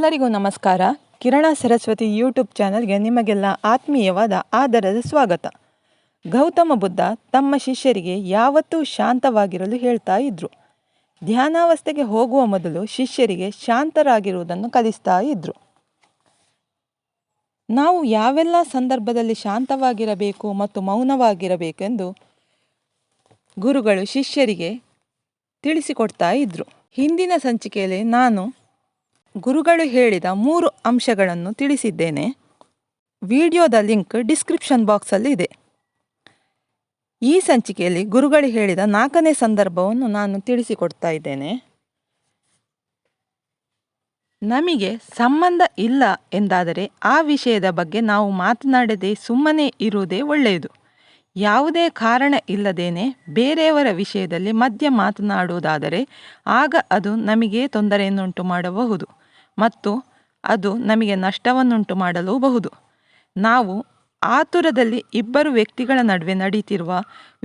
ಎಲ್ಲರಿಗೂ ನಮಸ್ಕಾರ. ಕಿರಣ ಸರಸ್ವತಿ ಯೂಟ್ಯೂಬ್ ಚಾನಲ್ಗೆ ನಿಮಗೆಲ್ಲ ಆತ್ಮೀಯವಾದ ಆದರದ ಸ್ವಾಗತ. ಗೌತಮ ಬುದ್ಧ ತಮ್ಮ ಶಿಷ್ಯರಿಗೆ ಯಾವತ್ತೂ ಶಾಂತವಾಗಿರಲು ಹೇಳ್ತಾ ಇದ್ರು. ಧ್ಯಾನಾವಸ್ಥೆಗೆ ಹೋಗುವ ಮೊದಲು ಶಿಷ್ಯರಿಗೆ ಶಾಂತರಾಗಿರುವುದನ್ನು ಕಲಿಸ್ತಾ ಇದ್ರು. ನಾವು ಯಾವೆಲ್ಲ ಸಂದರ್ಭದಲ್ಲಿ ಶಾಂತವಾಗಿರಬೇಕು ಮತ್ತು ಮೌನವಾಗಿರಬೇಕೆಂದು ಗುರುಗಳು ಶಿಷ್ಯರಿಗೆ ತಿಳಿಸಿಕೊಡ್ತಾ ಇದ್ರು. ಹಿಂದಿನ ಸಂಚಿಕೆಯಲ್ಲಿ ನಾನು ಗುರುಗಳು ಹೇಳಿದ 3 ಅಂಶಗಳನ್ನು ತಿಳಿಸಿದ್ದೇನೆ. ವಿಡಿಯೋದ ಲಿಂಕ್ ಡಿಸ್ಕ್ರಿಪ್ಷನ್ ಬಾಕ್ಸಲ್ಲಿ ಇದೆ. ಈ ಸಂಚಿಕೆಯಲ್ಲಿ ಗುರುಗಳು ಹೇಳಿದ 4ನೇ ಸಂದರ್ಭವನ್ನು ನಾನು ತಿಳಿಸಿಕೊಡ್ತಾ ಇದ್ದೇನೆ. ನಮಗೆ ಸಂಬಂಧ ಇಲ್ಲ ಎಂದಾದರೆ ಆ ವಿಷಯದ ಬಗ್ಗೆ ನಾವು ಮಾತನಾಡದೆ ಸುಮ್ಮನೆ ಇರುವುದೇ ಒಳ್ಳೆಯದು. ಯಾವುದೇ ಕಾರಣ ಇಲ್ಲದೇನೆ ಬೇರೆಯವರ ವಿಷಯದಲ್ಲಿ ಮಧ್ಯೆ ಮಾತನಾಡುವುದಾದರೆ ಆಗ ಅದು ನಮಗೆ ತೊಂದರೆಯನ್ನುಂಟು ಮಾಡಬಹುದು ಮತ್ತು ಅದು ನಮಗೆ ನಷ್ಟವನ್ನುಂಟು ಮಾಡಲೂಬಹುದು. ನಾವು ಆತುರದಲ್ಲಿ ಇಬ್ಬರು ವ್ಯಕ್ತಿಗಳ ನಡುವೆ ನಡೀತಿರುವ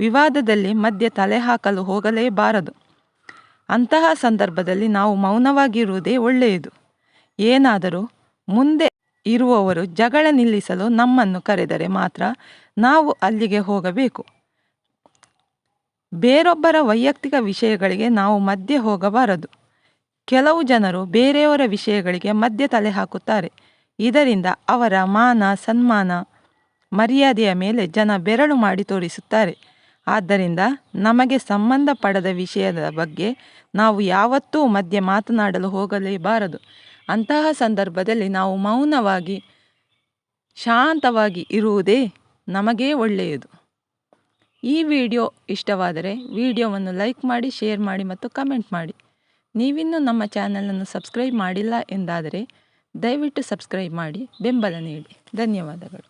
ವಿವಾದದಲ್ಲಿ ಮಧ್ಯೆ ತಲೆ ಹಾಕಲು ಹೋಗಲೇಬಾರದು. ಅಂತಹ ಸಂದರ್ಭದಲ್ಲಿ ನಾವು ಮೌನವಾಗಿರುವುದೇ ಒಳ್ಳೆಯದು. ಏನಾದರೂ ಮುಂದೆ ಇರುವವರು ಜಗಳ ನಿಲ್ಲಿಸಲು ನಮ್ಮನ್ನು ಕರೆದರೆ ಮಾತ್ರ ನಾವು ಅಲ್ಲಿಗೆ ಹೋಗಬೇಕು. ಬೇರೊಬ್ಬರ ವೈಯಕ್ತಿಕ ವಿಷಯಗಳಿಗೆ ನಾವು ಮಧ್ಯೆ ಹೋಗಬಾರದು. ಕೆಲವು ಜನರು ಬೇರೆಯವರ ವಿಷಯಗಳಿಗೆ ಮಧ್ಯೆ ತಲೆ ಹಾಕುತ್ತಾರೆ. ಇದರಿಂದ ಅವರ ಮಾನ ಸನ್ಮಾನ ಮರ್ಯಾದೆಯ ಮೇಲೆ ಜನ ಬೆರಳು ಮಾಡಿ ತೋರಿಸುತ್ತಾರೆ. ಆದ್ದರಿಂದ ನಮಗೆ ಸಂಬಂಧಪಡದ ವಿಷಯದ ಬಗ್ಗೆ ನಾವು ಯಾವತ್ತೂ ಮಧ್ಯೆ ಮಾತನಾಡಲು ಹೋಗಲೇಬಾರದು. ಅಂತಹ ಸಂದರ್ಭದಲ್ಲಿ ನಾವು ಮೌನವಾಗಿ ಶಾಂತವಾಗಿ ಇರುವುದೇ ನಮಗೇ ಒಳ್ಳೆಯದು. ಈ ವಿಡಿಯೋ ಇಷ್ಟವಾದರೆ ವಿಡಿಯೋವನ್ನು ಲೈಕ್ ಮಾಡಿ, ಶೇರ್ ಮಾಡಿ ಮತ್ತು ಕಮೆಂಟ್ ಮಾಡಿ. ನೀವಿನ್ನೂ ನಮ್ಮ ಚಾನಲನ್ನು ಸಬ್ಸ್ಕ್ರೈಬ್ ಮಾಡಿಲ್ಲ ಎಂದಾದರೆ ದಯವಿಟ್ಟು ಸಬ್ಸ್ಕ್ರೈಬ್ ಮಾಡಿ ಬೆಂಬಲ ನೀಡಿ. ಧನ್ಯವಾದಗಳು.